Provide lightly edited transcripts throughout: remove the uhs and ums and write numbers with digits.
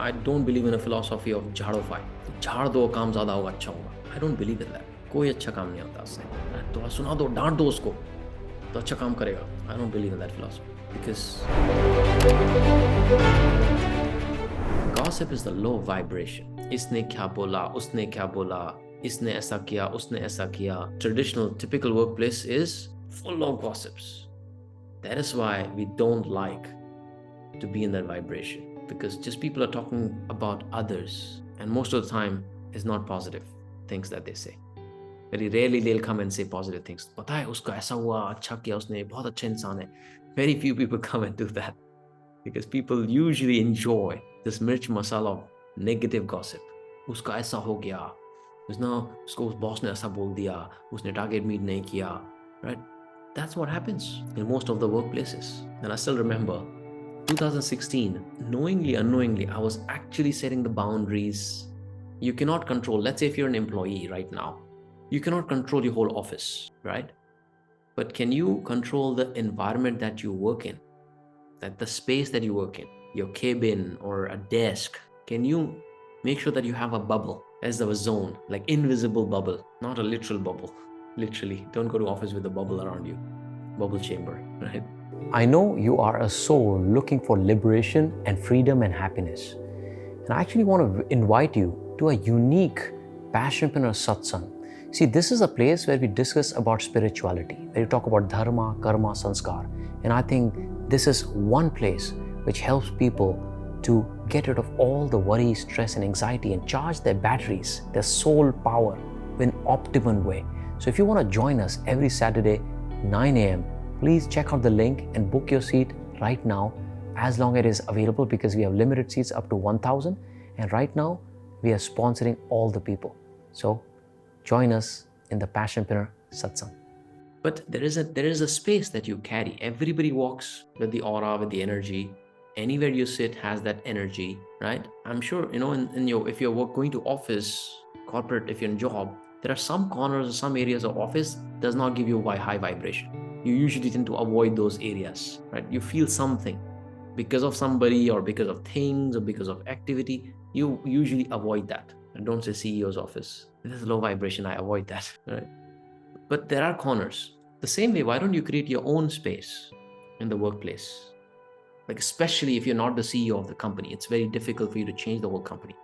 I don't believe in a philosophy of झाड़ो-फाई. झाड़ दो काम ज़्यादा होगा अच्छा होगा. I don't believe in that. कोई अच्छा काम नहीं होता उससे. तो सुना दो, डांट दो उसको, तो अच्छा काम करेगा. I don't believe in that philosophy because gossip is the low vibration. इसने क्या बोला, उसने क्या बोला, इसने ऐसा किया, उसने ऐसा किया. Traditional, typical workplace is full of gossips. That is why we don't like to be in that vibration, because just people are talking about others, and most of the time is not positive things that they say. Very rarely they'll come and say positive things. पता है उसका ऐसा हुआ, अच्छा किया उसने, बहुत अच्छा इंसान है. Very few people come and do that, because people usually enjoy this mirch masala of negative gossip. उसका ऐसा हो गया, उसको उस बॉस ने ऐसा बोल दिया, उसने टारगेट मीट नहीं किया, right? That's what happens in most of the workplaces. And I still remember 2016, knowingly, unknowingly, I was actually setting the boundaries. You cannot control, let's say if you're an employee right now, you cannot control your whole office, right? But can you control the environment that you work in, that the space that you work in, your cabin or a desk? Can you make sure that you have a bubble, as a zone, like invisible bubble, not a literal bubble? Literally, don't go to office with a bubble around you, bubble chamber, right? I know you are a soul looking for liberation and freedom and happiness. And I actually want to invite you to a unique Passionpreneur Satsang. See, this is a place where we discuss about spirituality, where we talk about dharma, karma, sanskar. And I think this is one place which helps people to get rid of all the worry, stress, and anxiety and charge their batteries, their soul power in optimum way. So if you want to join us every Saturday, 9 a.m., please check out the link and book your seat right now, as long as it is available, because we have limited seats up to 1,000. And right now, we are sponsoring all the people. So join us in the Passionpreneur Satsang. But there is a space that you carry. Everybody walks with the aura, with the energy. Anywhere you sit has that energy, right? I'm sure, if you're going to office, corporate, if you're in job, there are some corners or some areas of office does not give you high vibration. You usually tend to avoid those areas, right? You feel something because of somebody or because of things or because of activity. You usually avoid that. And don't say CEO's office. This is low vibration. I avoid that, right? But there are corners. The same way, why don't you create your own space in the workplace? Like, especially if you're not the CEO of the company, it's very difficult for you to change the whole company.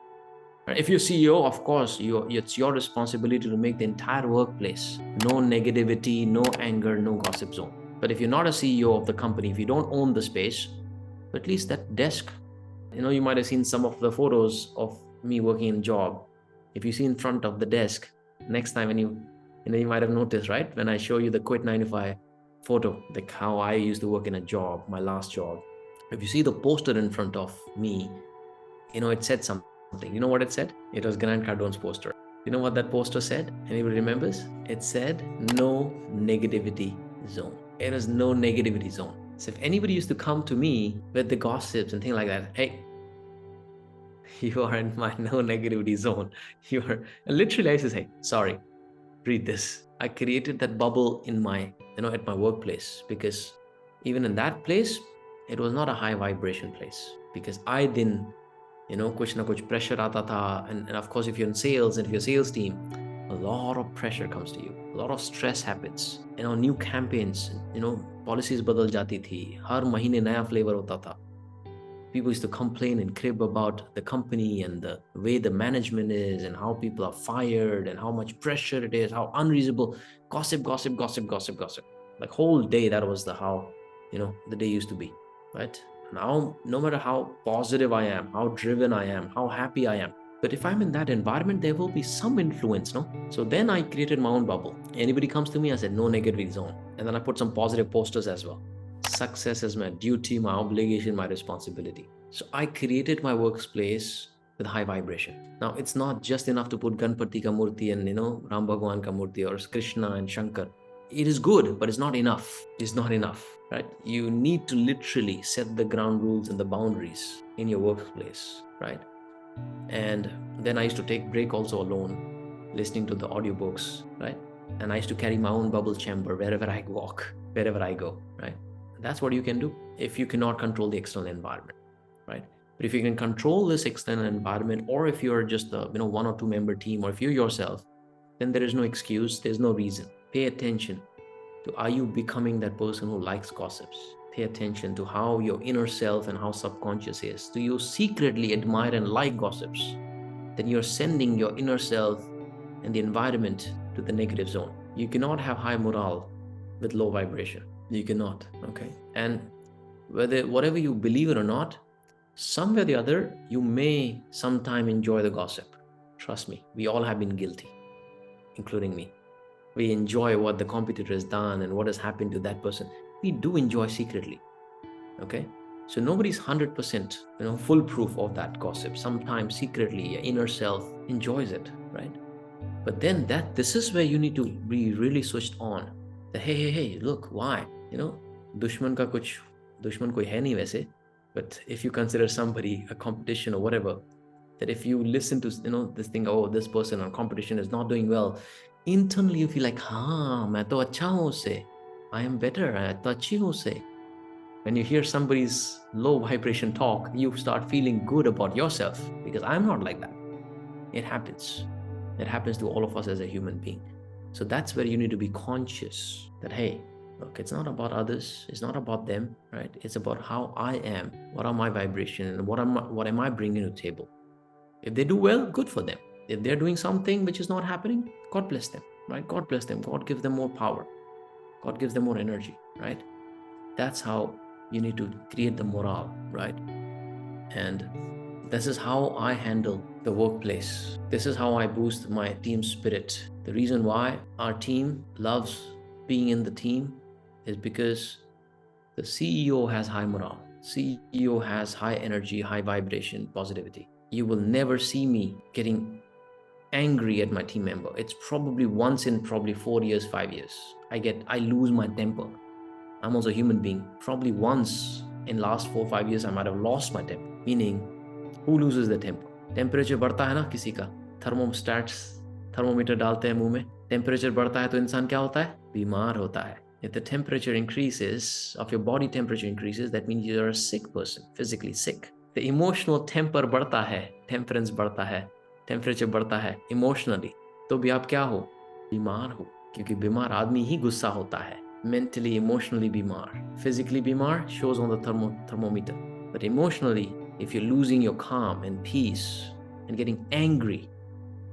If you're CEO, of course, it's your responsibility to make the entire workplace no negativity, no anger, no gossip zone. But if you're not a CEO of the company, if you don't own the space, at least that desk, you might have seen some of the photos of me working in job. If you see in front of the desk, next time when you might have noticed, right? When I show you the quit 9 to 5 photo, like how I used to work in a job, my last job. If you see the poster in front of me, it said something. You know what it said? It was Grant Cardone's poster. You know what that poster said? Anybody remembers? It said, no negativity zone. It was no negativity zone. So if anybody used to come to me with the gossips and things like that, hey, you are in my no negativity zone. Literally I used to say, sorry, read this. I created that bubble in my, at my workplace, because even in that place, it was not a high vibration place, because I didn't, kuch na kuch pressure aata tha. And of course, if you're in sales and if you're a sales team, a lot of pressure comes to you. A lot of stress happens. New campaigns, policies badal jati thi. Har mahine naya flavor hota tha. People used to complain and crib about the company and the way the management is and how people are fired and how much pressure it is, how unreasonable. Gossip. Like whole day, that was how the day used to be, right? Now, no matter how positive I am, how driven I am, how happy I am, but if I'm in that environment, there will be some influence, no? So then I created my own bubble. Anybody comes to me, I said, no negativity zone. And then I put some positive posters as well. Success is my duty, my obligation, my responsibility. So I created my workplace with high vibration. Now, it's not just enough to put Ganpati ka murti and, Ram Bhagwan ka murti or Krishna and Shankar. It is good, but it's not enough. It's not enough, right? You need to literally set the ground rules and the boundaries in your workplace, right? And then I used to take break also alone, listening to the audiobooks, right? And I used to carry my own bubble chamber wherever I walk, wherever I go, right? That's what you can do if you cannot control the external environment, right? But if you can control this external environment, or if you're just a 1 or 2 member team, or if you're yourself, then there is no excuse, there's no reason. Pay attention to, are you becoming that person who likes gossips? Pay attention to how your inner self and how subconscious is. Do you secretly admire and like gossips? Then you're sending your inner self and the environment to the negative zone. You cannot have high morale with low vibration. You cannot, okay? And whatever you believe it or not, somewhere or the other, you may sometime enjoy the gossip. Trust me, we all have been guilty, including me. We enjoy what the competitor has done and what has happened to that person. We do enjoy secretly, okay? So nobody's 100% foolproof of that gossip. Sometimes secretly your inner self enjoys it, right? But then this is where you need to be really switched on. That hey, look, why? दुश्मन कोई है नहीं वैसे. But if you consider somebody a competition or whatever, that if you listen to this thing, oh, this person or competition is not doing well, internally you feel like, हाँ, मैं तो अच्छा हूँ उससे. I am better. मैं तो अच्छी हूँ उससे. When you hear somebody's low vibration talk, you start feeling good about yourself, because I'm not like that. It happens. It happens to all of us as a human being. So that's where you need to be conscious that, hey, look, it's not about others. It's not about them, right? It's about how I am. What are my vibration and what am I bringing to the table? If they do well, good for them. If they're doing something which is not happening, God bless them, right? God bless them. God gives them more power. God gives them more energy, right? That's how you need to create the morale, right? And this is how I handle the workplace. This is how I boost my team spirit. The reason why our team loves being in the team is because the CEO has high morale. CEO has high energy, high vibration, positivity. You will never see me getting angry at my team member. It's probably once in 4 years, 5 years. I lose my temper. I'm also a human being. Probably once in last 4-5 years, I might have lost my temper. Meaning, who loses the temper? Temperature बढ़ता है ना किसी का, thermometer डालते हैं मुंह में, temperature बढ़ता है तो इंसान क्या होता है? बीमार होता है. If the temperature increases, of your body temperature increases, that means you're a sick person, physically sick. The emotional temper बढ़ता है, temperance बढ़ता है, temperature बढ़ता है emotionally, तो भी आप क्या हो? बीमार हो. क्योंकि बीमार आदमी ही गुस्सा होता है. Mentally, emotionally बीमार. Physically बीमार shows on the thermometer. But emotionally, if you're losing your calm and peace and getting angry,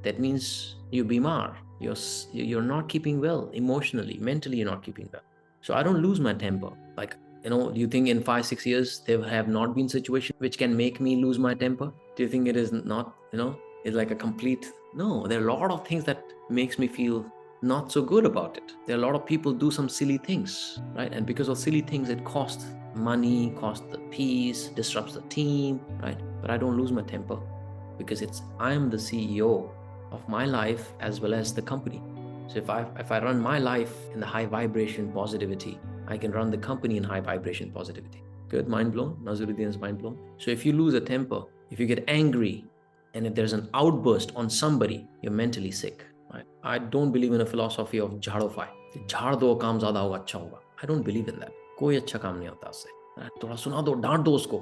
that means you're bimar. You're not keeping well emotionally, mentally you're not keeping well. So I don't lose my temper. Like, do you think in 5-6 years there have not been situations which can make me lose my temper? Do you think it is not, it's like a complete, no, there are a lot of things that makes me feel not so good about it. There are a lot of people do some silly things, right? And because of silly things, it costs money, costs the peace, disrupts the team, right? But I don't lose my temper because I'm the CEO of my life as well as the company. So if I run my life in the high vibration positivity, I can run the company in high vibration positivity. Good, mind blown? Nazaruddin's mind blown. So if you lose a temper, if you get angry, and if there's an outburst on somebody, you're mentally sick. Right? I don't believe in a philosophy of झाड़ोफाई. झाड़ दो काम ज़्यादा होगा अच्छा होगा. I don't believe in that. कोई अच्छा काम नहीं होता उससे. थोड़ा सुना दो, डांट दो उसको,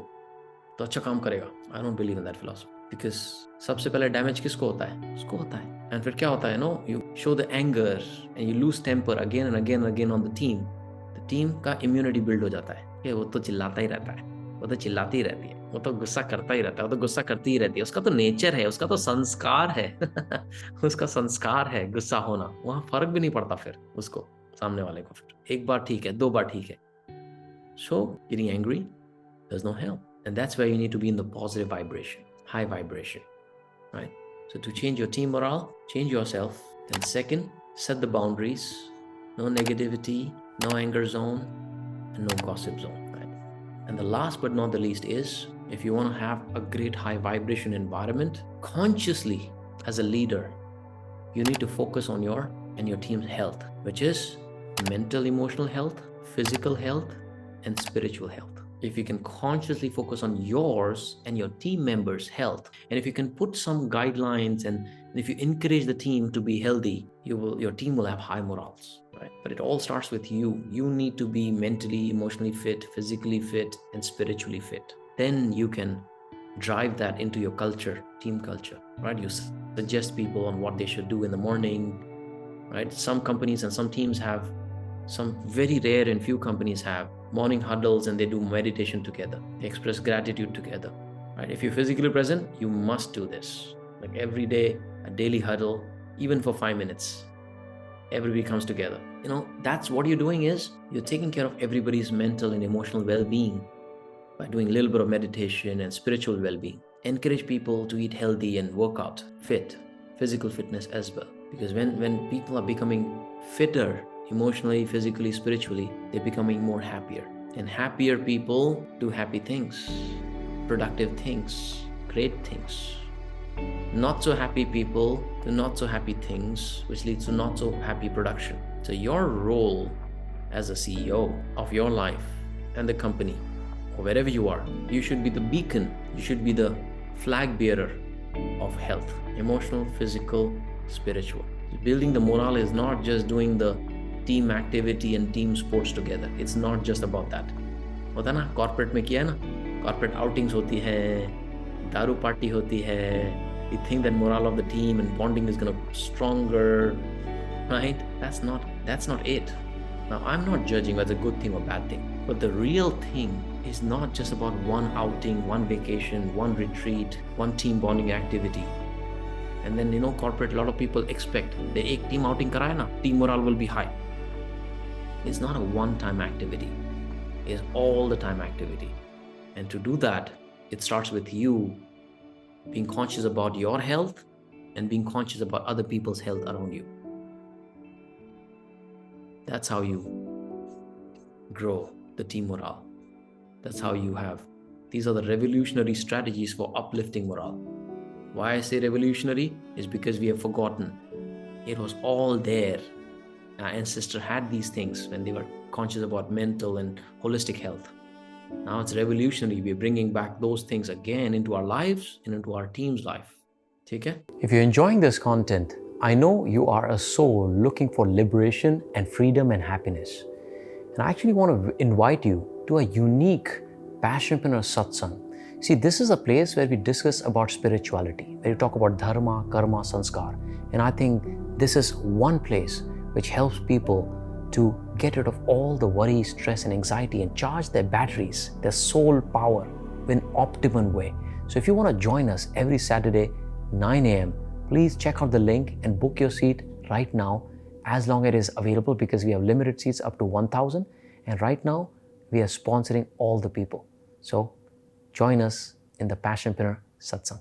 तो अच्छा काम करेगा. I don't believe in that philosophy. Because सबसे पहले डैमेज किसको होता है? उसको होता है. And फिर क्या होता है? You show the anger and you lose temper again and again and again on the team. The team का immunity build हो जाता है. कि वो तो चिल्लाता ही रहता है. वो तो चिल्लाती ही रहती है. वो तो गुस्सा करता ही रहता है. वो तो गुस्सा करती ही रहती है. उसका तो नेचर है. उसका तो संस्कार है. उसका संस्कार है गुस्सा होना. वहाँ फर्क भी नहीं पड़ता फिर उसको, सामने वाले को. फिर एक बार ठीक है, 2 बार ठीक है. So getting angry does not help. And that's where you need to be in the positive vibration, high vibration, right? So to change your team morale, change yourself. Then second, set the boundaries. No negativity, no anger zone, and no gossip zone, right? And the last but not the least is, if you want to have a great high vibration environment, consciously as a leader, you need to focus on your team's health, which is mental, emotional health, physical health, and spiritual health. If you can consciously focus on yours and your team members' health, and if you can put some guidelines and if you encourage the team to be healthy, your team will have high morals, right? But it all starts with you. You need to be mentally, emotionally fit, physically fit, and spiritually fit. Then you can drive that into your culture, team culture, right? You suggest people on what they should do in the morning, right? Some companies and some teams have, some very rare and few companies have morning huddles, and they do meditation together. They express gratitude together, right? If you're physically present, you must do this. Like every day, a daily huddle, even for 5 minutes, everybody comes together. That's what you're doing, is you're taking care of everybody's mental and emotional well-being by doing a little bit of meditation and spiritual well-being. Encourage people to eat healthy and work out, physical fitness as well. Because when people are becoming fitter emotionally, physically, spiritually, they're becoming more happier. And happier people do happy things, productive things, great things. Not so happy people do not so happy things, which leads to not so happy production. So your role as a CEO of your life and the company, or wherever you are, you should be the beacon, you should be the flag bearer of health, emotional, physical, spiritual. Building the morale is not just doing the team activity and team sports together. It's not just about that. होता ना corporate में किया है ना, corporate outings होती है, दारू party होती है. You think that morale of the team and bonding is going to be stronger, right? That's not it. Now, I'm not judging whether it's a good thing or bad thing, but the real thing is not just about one outing, one vacation, one retreat, one team bonding activity. And then, corporate, a lot of people expect the ek team outing karaya na, team morale will be high. It's not a one-time activity. It's all the time activity. And to do that, it starts with you being conscious about your health and being conscious about other people's health around you. That's how you grow the team morale. That's how you have. These are the revolutionary strategies for uplifting morale. Why I say revolutionary is because we have forgotten. It was all there. Our ancestors had these things when they were conscious about mental and holistic health. Now it's revolutionary. We're bringing back those things again into our lives and into our team's life. Okay? If you're enjoying this content, I know you are a soul looking for liberation and freedom and happiness. And I actually want to invite you to a unique Passionpreneur Satsang. See, this is a place where we discuss about spirituality, where we talk about dharma, karma, sanskar. And I think this is one place which helps people to get rid of all the worry, stress, and anxiety and charge their batteries, their soul power in an optimum way. So if you want to join us every Saturday, 9 a.m., please check out the link and book your seat right now, as long as it is available, because we have limited seats up to 1,000. And right now, we are sponsoring all the people. So join us in the Passionpreneur Satsang.